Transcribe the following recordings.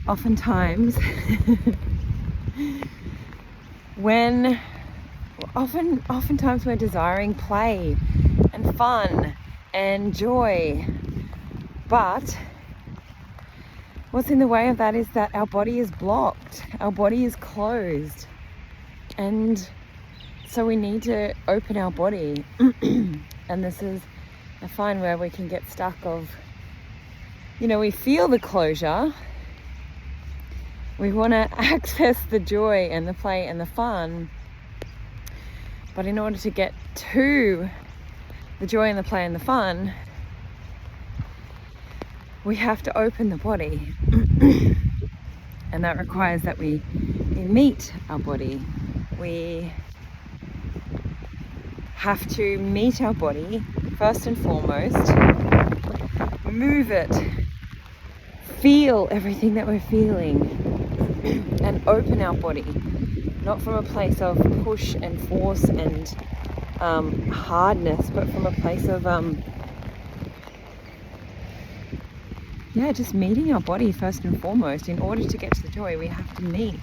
oftentimes oftentimes we're desiring play and fun and joy, but what's in the way of that is that our body is blocked, our body is closed, and so we need to open our body. And this is, I find, where we can get stuck of, we feel the closure, we want to access the joy and the play and the fun, but in order to get to the joy and the play and the fun, we have to open the body. And that requires that we meet our body. We have to meet our body first and foremost, move it, feel everything that we're feeling, and open our body, not from a place of push and force and hardness, but from a place of just meeting our body first and foremost. In order to get to the joy, we have to meet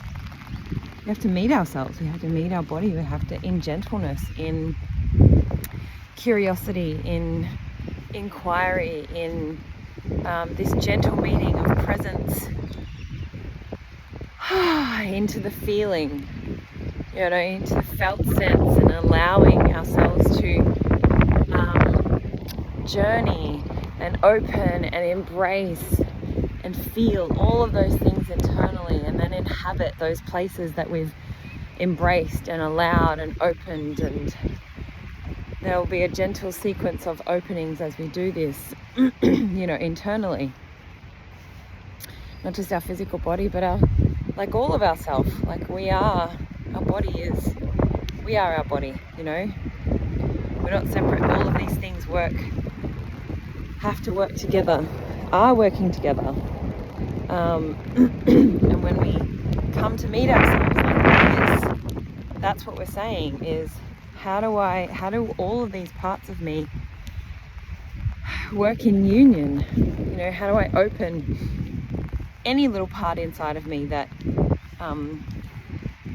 ourselves, we have to meet our body, we have to, in gentleness, in curiosity, in inquiry, in this gentle meeting of presence, into the feeling, into the felt sense, and allowing ourselves to journey and open and embrace and feel all of those things internally, and then inhabit those places that we've embraced and allowed and opened. And there will be a gentle sequence of openings as we do this, internally. Not just our physical body, but all of ourself. We are our body, We're not separate. All of these things have to work together, are working together. And when we come to meet ourselves like this, that's what we're saying is, how do all of these parts of me work in union? How do I open any little part inside of me that,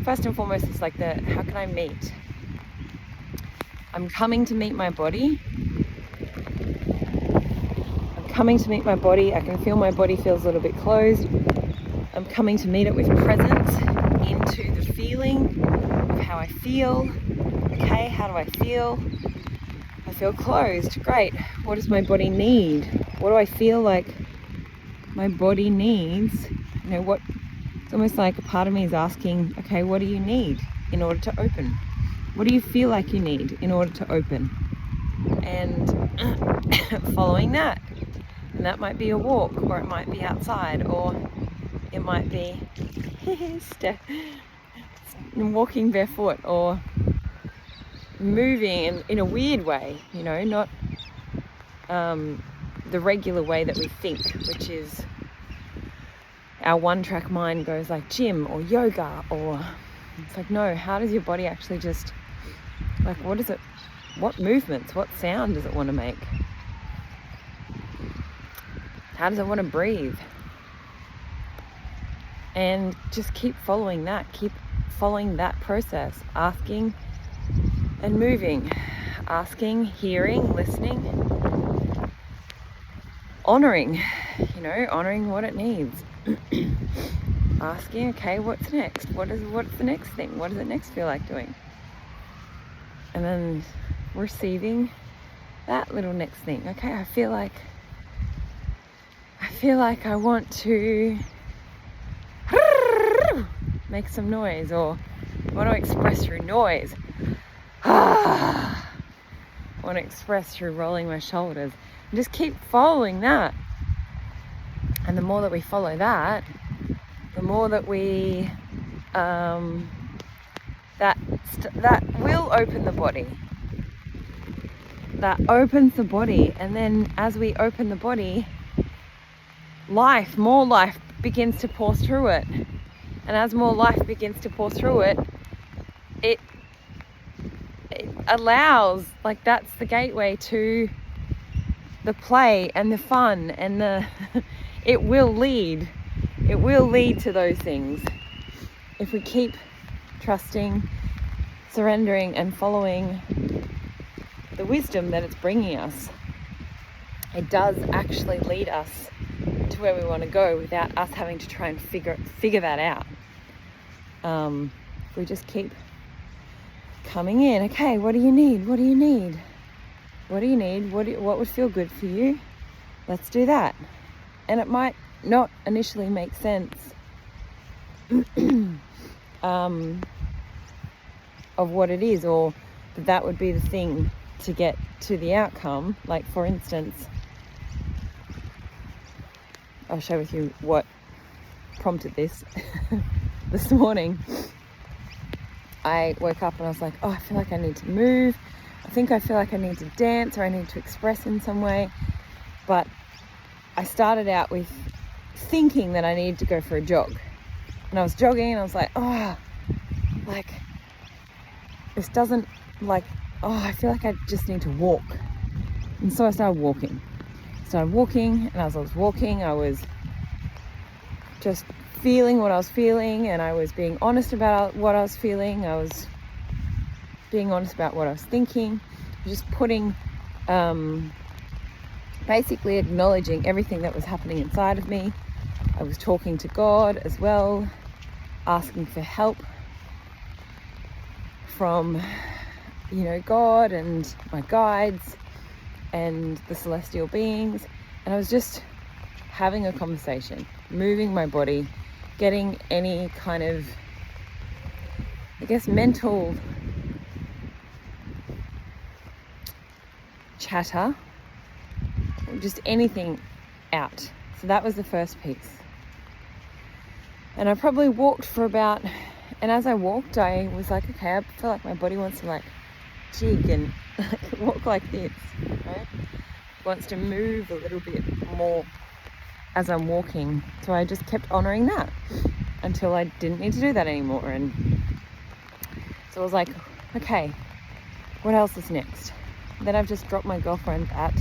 first and foremost, is how can I meet? I'm coming to meet my body. Coming to meet my body. I can feel my body feels a little bit closed. I'm coming to meet it with presence into the feeling of how I feel. Okay, how do I feel? I feel closed. Great. What does my body need? What do I feel like my body needs? It's almost like a part of me is asking, okay, what do you need in order to open? What do you feel like you need in order to open? And following that. And that might be a walk, or it might be outside, or it might be walking barefoot, or moving in a weird way, not the regular way that we think, which is our one-track mind goes like gym or yoga, or it's no, how does your body actually just, what movements, what sound does it want to make? How does it want to breathe? And just keep following that process, asking and moving, asking, hearing, listening, honoring what it needs. Asking, okay, what's next? What's the next thing? What does it next feel like doing? And then receiving that little next thing. Okay, I feel like I want to make some noise, or I want to express through noise. I want to express through rolling my shoulders. And just keep following that. And the more that we follow that, the more that we that will open the body. That opens the body, and then as we open the body, more life begins to pour through it. And as more life begins to pour through it, it allows, that's the gateway to the play and the fun, and it will lead it will lead to those things. If we keep trusting, surrendering, and following the wisdom that it's bringing us, it does actually lead us to where we want to go without us having to try and figure that out. We just keep coming in. Okay, what do you need? What do you need? What do you need? What would feel good for you? Let's do that. And it might not initially make sense of what it is, or that would be the thing to get to the outcome. Like, for instance, I'll share with you what prompted this. This morning I woke up and I was like, oh, I feel like I need to move. I feel like I need to dance, or I need to express in some way. But I started out with thinking that I needed to go for a jog. And I was jogging and I was like, oh, like, this doesn't, like, oh, I feel like I just need to walk. And so I started walking. And as I was walking, I was just feeling what I was feeling, and I was being honest about what I was feeling. I was being honest about what I was thinking, just putting, basically acknowledging everything that was happening inside of me. I was talking to God as well, asking for help from, God and my guides and the celestial beings. And I was just having a conversation, moving my body, getting any kind of, mental chatter, just anything out. So that was the first piece. And I probably walked for about, and as I walked, I was like, okay, I feel like my body wants to jig and walk like this, right? Wants to move a little bit more as I'm walking. So I just kept honoring that until I didn't need to do that anymore. And so I was like, okay, what else is next? Then I've just dropped my girlfriend at,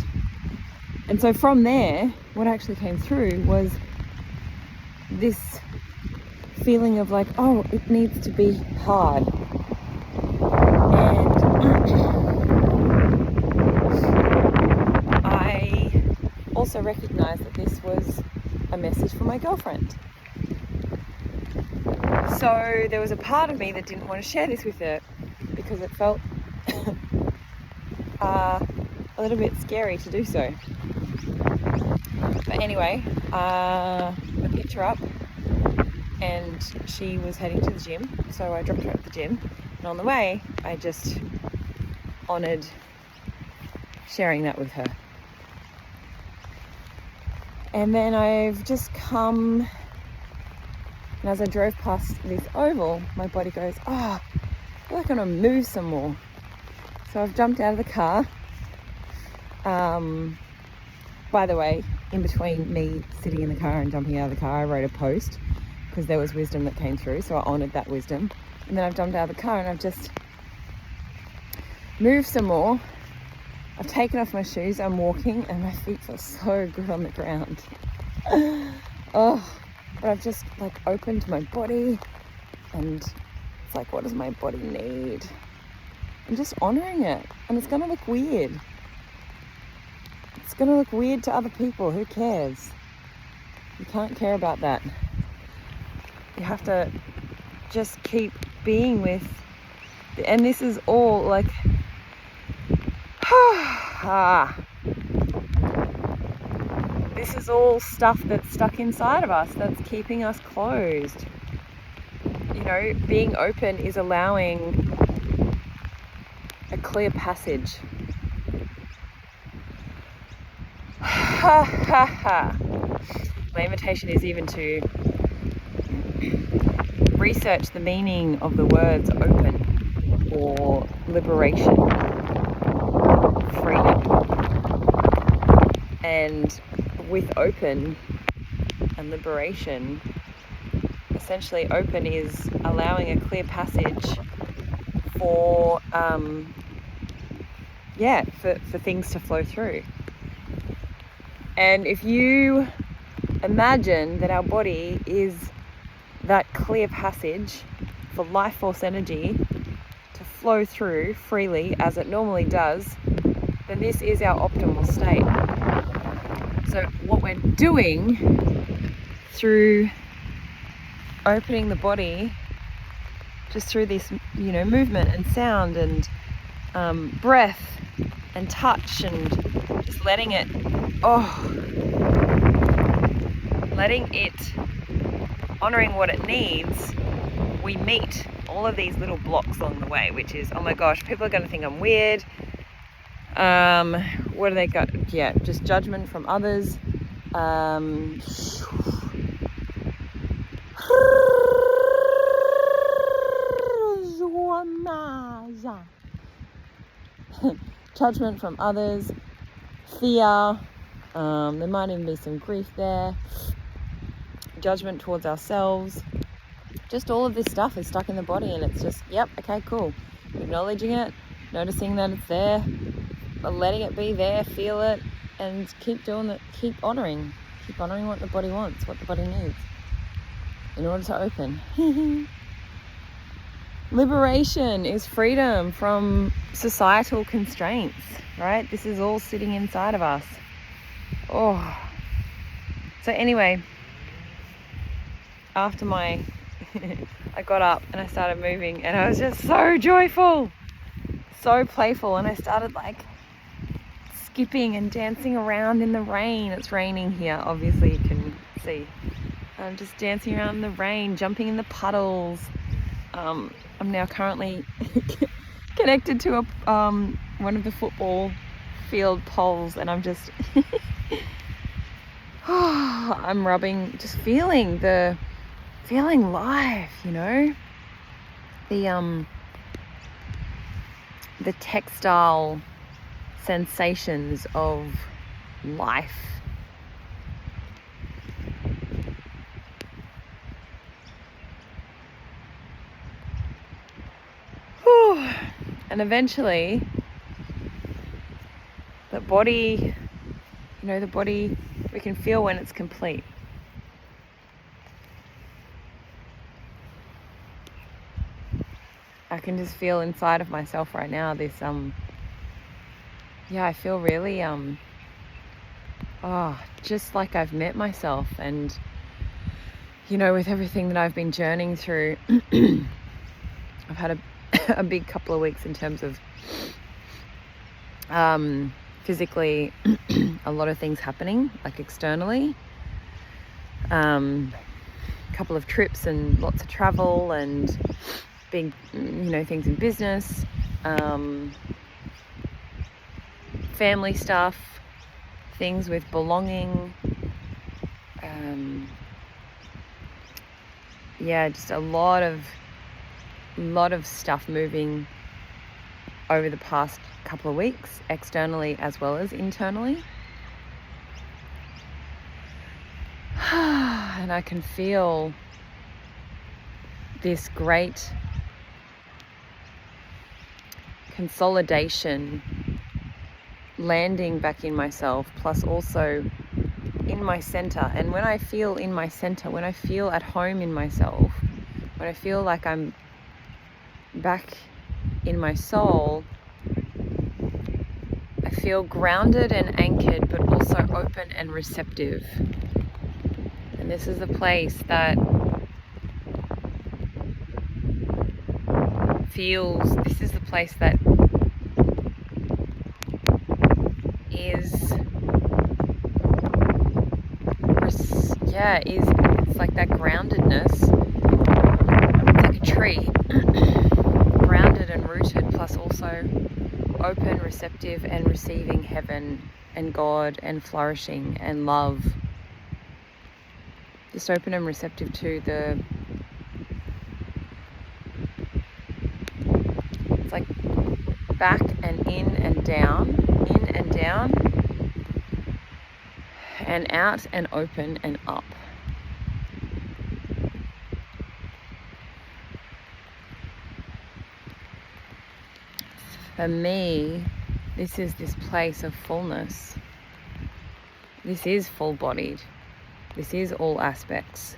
and so from there, what actually came through was this feeling of like, oh, it needs to be hard. And I also recognized that this was a message from my girlfriend. So there was a part of me that didn't want to share this with her because it felt a little bit scary to do so. But anyway, I picked her up and she was heading to the gym, so I dropped her at the gym, and on the way I just honoured sharing that with her. And then I've just come, and as I drove past this oval, my body goes, oh, I feel like I'm going to move some more. So I've jumped out of the car. By the way, in between me sitting in the car and jumping out of the car, I wrote a post because there was wisdom that came through, so I honoured that wisdom. And then I've jumped out of the car and I've just moved some more. I've taken off my shoes, I'm walking, and my feet feel so good on the ground. Oh, but I've just opened my body, and it's like, what does my body need? I'm just honouring it, and it's gonna look weird. It's gonna look weird to other people, who cares? You can't care about that. You have to just keep being with, and this is all this is all stuff that's stuck inside of us that's keeping us closed. Being open is allowing a clear passage. My invitation is even to research the meaning of the words open or liberation, freedom. And with open and liberation, essentially open is allowing a clear passage for for things to flow through. And if you imagine that our body is that clear passage for life force energy to flow through freely as it normally does, then this is our optimal state. So what we're doing through opening the body, just through this, movement and sound and breath and touch, and just letting it, honoring what it needs, we meet all of these little blocks along the way, which is, oh my gosh, people are going to think I'm weird. What do they got? Yeah, just judgment from others. Judgment from others, fear, there might even be some grief there, judgment towards ourselves. Just all of this stuff is stuck in the body, and it's just, yep, okay, cool. Acknowledging it, noticing that it's there, but letting it be there, feel it, and keep doing it, keep honoring what the body wants, what the body needs in order to open. Liberation is freedom from societal constraints, right? This is all sitting inside of us. So anyway, after I got up and I started moving, and I was just so joyful, so playful, and I started skipping and dancing around in the rain. It's raining here, obviously you can see. I'm just dancing around in the rain, jumping in the puddles. I'm now currently connected to one of the football field poles, and I'm just I'm rubbing, just feeling life, the textile sensations of life. And eventually the body, we can feel when it's complete. I can just feel inside of myself right now this I feel really just like I've met myself. And with everything that I've been journeying through, I've had a big couple of weeks in terms of physically a lot of things happening, externally, couple of trips and lots of travel and big things in business, family stuff, things with belonging, just a lot of stuff moving over the past couple of weeks, externally as well as internally. And I can feel this great consolidation landing back in myself, plus also in my center. And when I feel in my center, when I feel at home in myself, when I feel like I'm back in my soul, I feel grounded and anchored, but also open and receptive. And this is a place that this is the place that it's like that groundedness. It's like a tree, grounded and rooted, plus also open, receptive, and receiving heaven and God and flourishing and love. Just open and receptive to it's like back and in and down, and out and open and up. For me, this is this place of fullness. This is full-bodied. This is all aspects.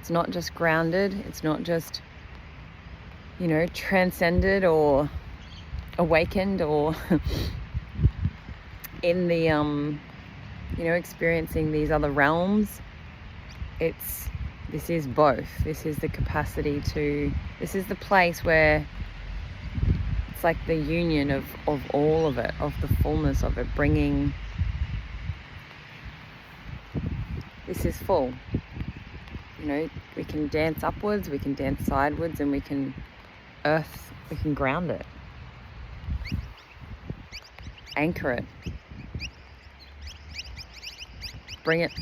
It's not just grounded. It's not just, transcended or awakened or in the, experiencing these other realms. This is both. This is the capacity this is the place where it's like the union of all of it, of the fullness of it, bringing, this is full. We can dance upwards, we can dance sidewards, and we can ground it. Anchor it. Bring it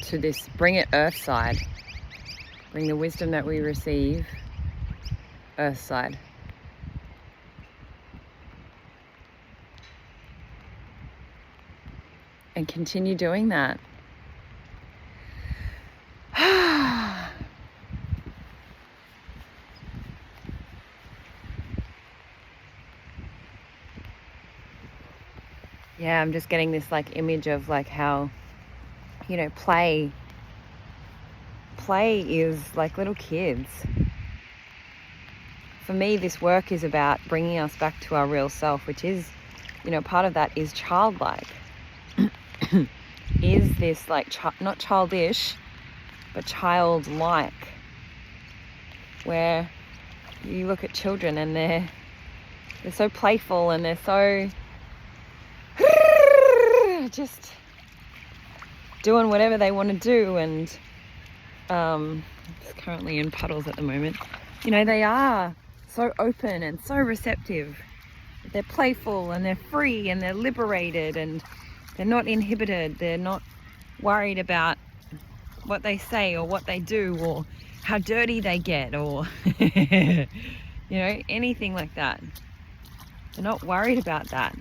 earth side. Bring the wisdom that we receive earth side. And continue doing that. Yeah, I'm just getting this image of how, play is like little kids. For me, this work is about bringing us back to our real self, which is, part of that is childlike. Is this not childish, but childlike, where you look at children and they're so playful and they're so just doing whatever they want to do, and it's currently in puddles at the moment. They are so open and so receptive. They're playful and they're free and they're liberated and they're not inhibited. They're not worried about what they say or what they do or how dirty they get or anything like that. They're not worried about that.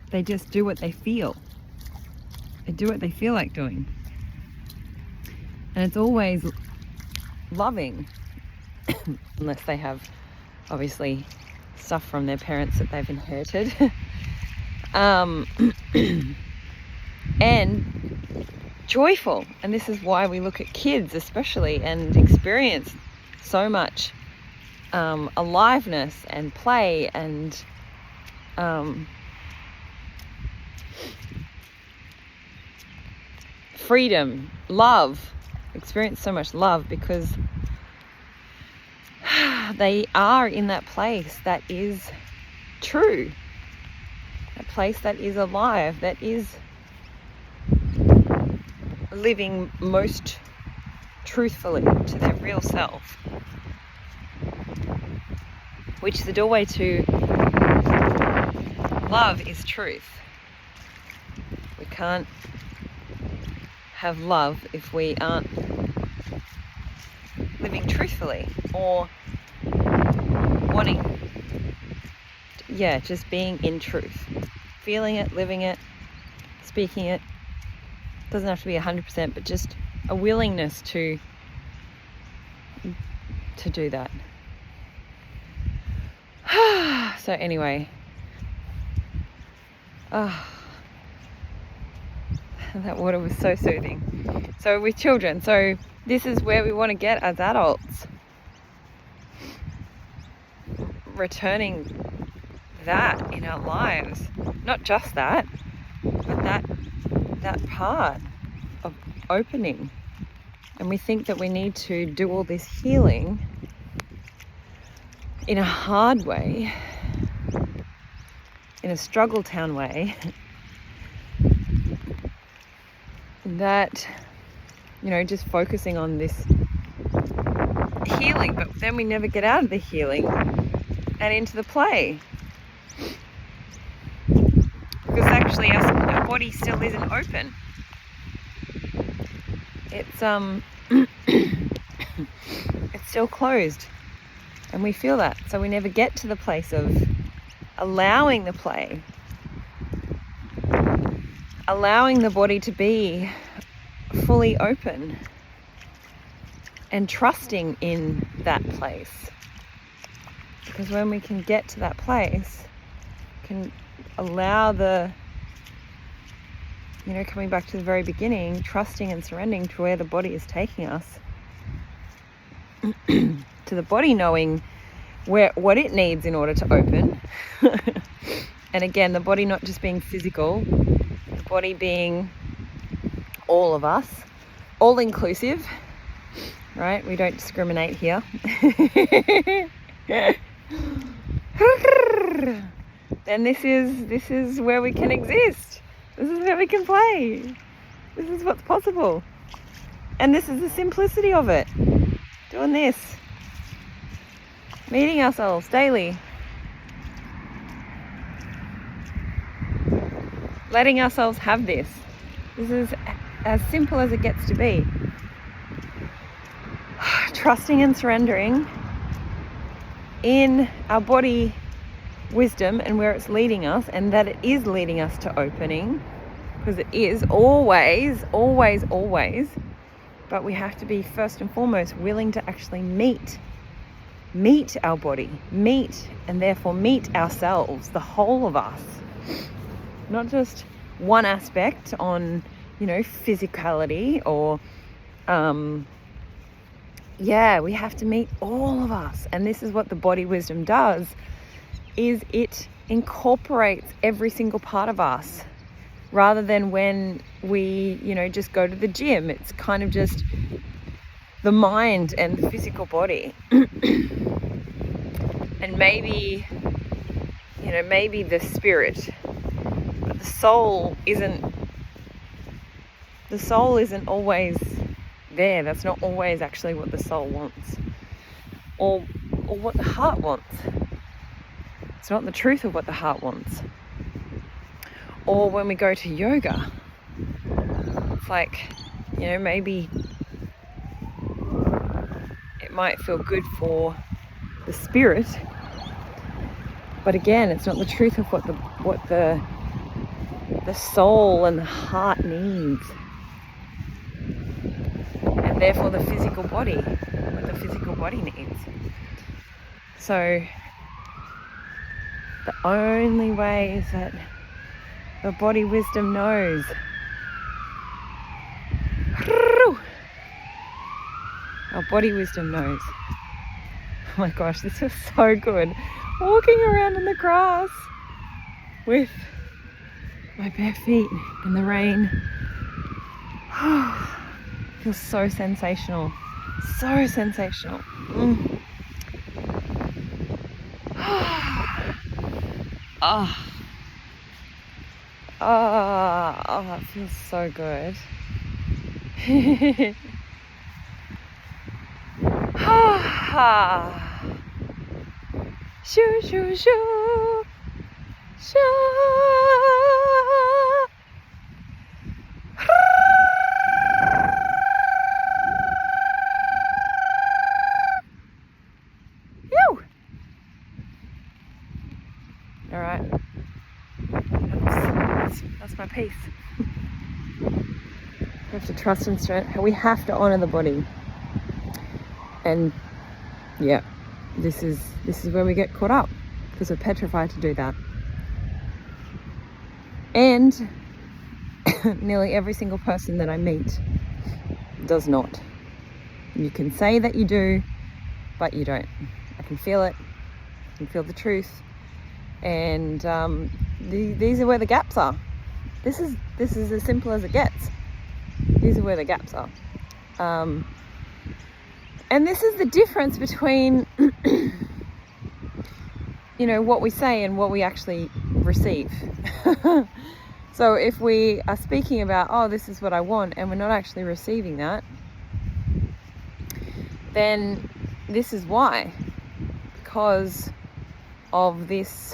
They just do what they feel. They do what they feel like doing. And it's always loving, unless they have, obviously, stuff from their parents that they've inherited. And joyful. And this is why we look at kids especially and experience so much aliveness and play and freedom, love. Experience so much love because they are in that place that is true, a place that is alive, that is living most truthfully to their real self, which the doorway to love is truth. We can't have love if we aren't living truthfully or wanting, just being in truth, feeling it, living it, speaking it. Doesn't have to be 100%, but just a willingness to do that. So anyway, that water was so soothing. So with children, so this is where we want to get as adults. Returning that in our lives. Not just that, but that part of opening. And we think that we need to do all this healing in a hard way, in a struggle town way, that, just focusing on this healing, but then we never get out of the healing and into the play. Because actually our body still isn't open. It's it's still closed. And we feel that. So we never get to the place of allowing the play. Allowing the body to be fully open. And trusting in that place. Because when we can get to that place, can allow the coming back to the very beginning, trusting and surrendering to where the body is taking us, to the body knowing what it needs in order to open. And again, the body not just being physical, the body being all of us, all inclusive, right? We don't discriminate here. Then this is where we can exist. This is where we can play. This is what's possible. And this is the simplicity of it. Doing this. Meeting ourselves daily. Letting ourselves have this. This is as simple as it gets to be. Trusting and surrendering in our body wisdom and where it's leading us, and that it is leading us to opening, because it is always, always, always. But we have to be first and foremost willing to actually meet our body, and therefore meet ourselves, the whole of us. Not just one aspect on, physicality or, we have to meet all of us. And this is what the body wisdom does, is it incorporates every single part of us, rather than when we, just go to the gym. It's kind of just the mind and the physical body. And maybe the spirit, but the soul isn't always there. That's not always actually what the soul wants, or what the heart wants. It's not the truth of what the heart wants. Or when we go to yoga, it's like, maybe it might feel good for the spirit, but again, it's not the truth of what the soul and the heart needs. And therefore the physical body, what the physical body needs. So the only way is that the body wisdom knows. Our body wisdom knows. Oh my gosh, this feels so good. Walking around in the grass with my bare feet in the rain. Feels so sensational. So sensational. That feels so good. Shoo, shoo, shoo. Shoo. All right. That's my piece. We have to trust and strength. We have to honor the body. And yeah, this is where we get caught up, because we're petrified to do that. And nearly every single person that I meet does not. You can say that you do, but you don't. I can feel it. I can feel the truth. And these are where the gaps are. This is as simple as it gets. These are where the gaps are. And this is the difference between, what we say and what we actually receive. So if we are speaking about, oh, this is what I want, and we're not actually receiving that, then this is why. Because of this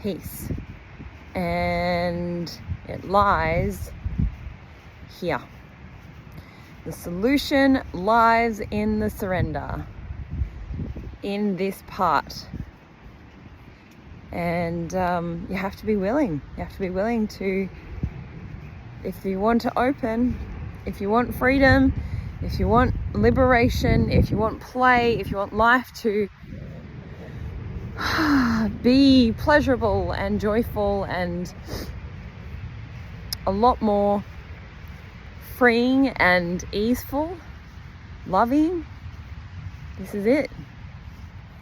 piece. And it lies here. The solution lies in the surrender, in this part. And you have to be willing. You have to be willing to, if you want to open, if you want freedom, if you want liberation, if you want play, if you want life to be pleasurable and joyful and a lot more freeing and easeful, loving. This is it.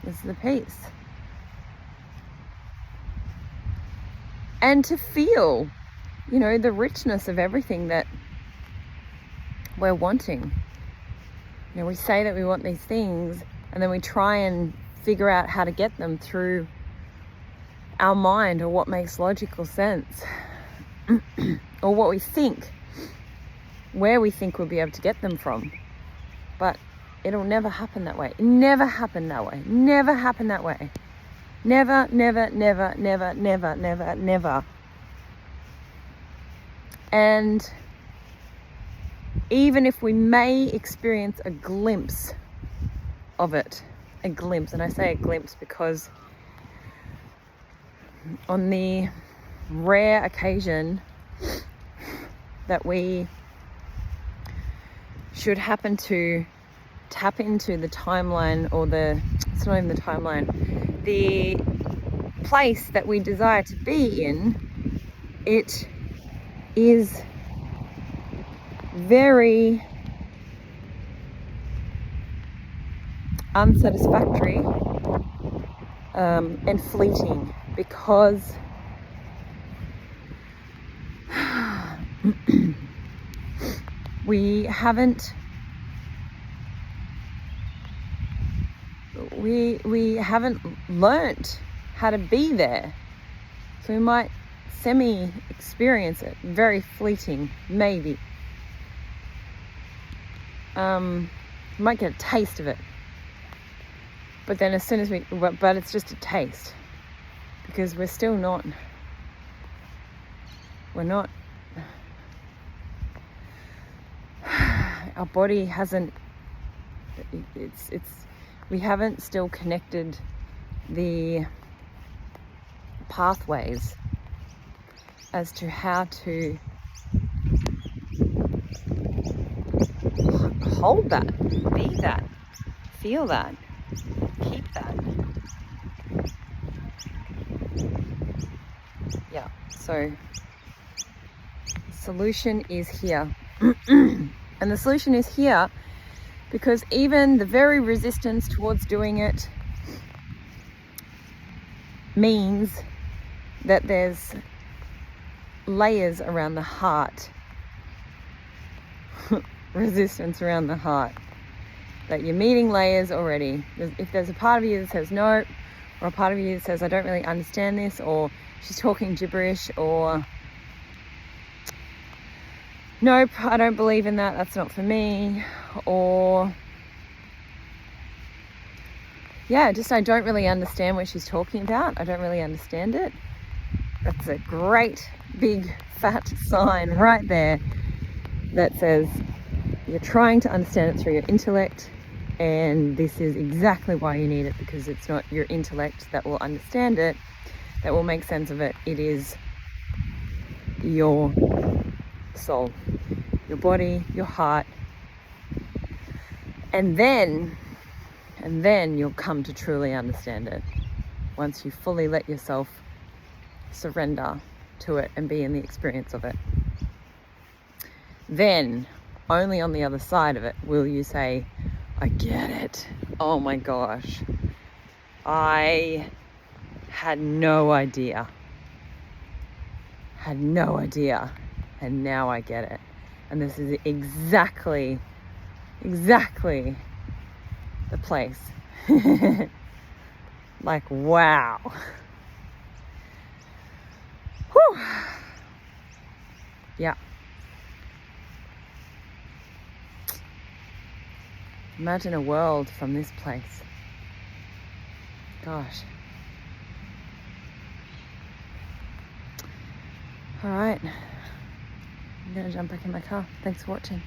This is the peace. And to feel, the richness of everything that we're wanting. We say that we want these things, and then we try and figure out how to get them through our mind, or what makes logical sense, or what we think, where we think we'll be able to get them from. But it'll never happen that way. It never happened that way. Never happened that way. Never, never, never, never, never, never, never. And even if we may experience a glimpse of it, and I say a glimpse because on the rare occasion that we should happen to tap into the timeline, or it's not even the timeline, the place that we desire to be in, it is very unsatisfactory and fleeting, because we haven't learnt how to be there. So we might experience it, very fleeting, maybe. You might get a taste of it, but then as soon as but it's just a taste, because we're not, our body hasn't, we haven't still connected the pathways as to how to hold that, be that, feel that, keep that. Yeah, so solution is here. And the solution is here because even the very resistance towards doing it means that there's layers around the heart. Resistance around the heart, that you're meeting layers already. If there's a part of you that says no, or a part of you that says I don't really understand this, or she's talking gibberish, or nope, I don't believe in that, that's not for me, or just I don't really understand what she's talking about, I don't really understand it, that's a great big fat sign right there that says you're trying to understand it through your intellect, and this is exactly why you need it, because it's not your intellect that will understand it, that will make sense of it. It is your soul, your body, your heart, and then you'll come to truly understand it once you fully let yourself surrender to it and be in the experience of it. Then only on the other side of it will you say, I get it. Oh my gosh. I had no idea. And now I get it. And this is exactly the place. Like, wow. Whew. Yeah. Imagine a world from this place. Gosh. All right. I'm going to jump back in my car. Thanks for watching.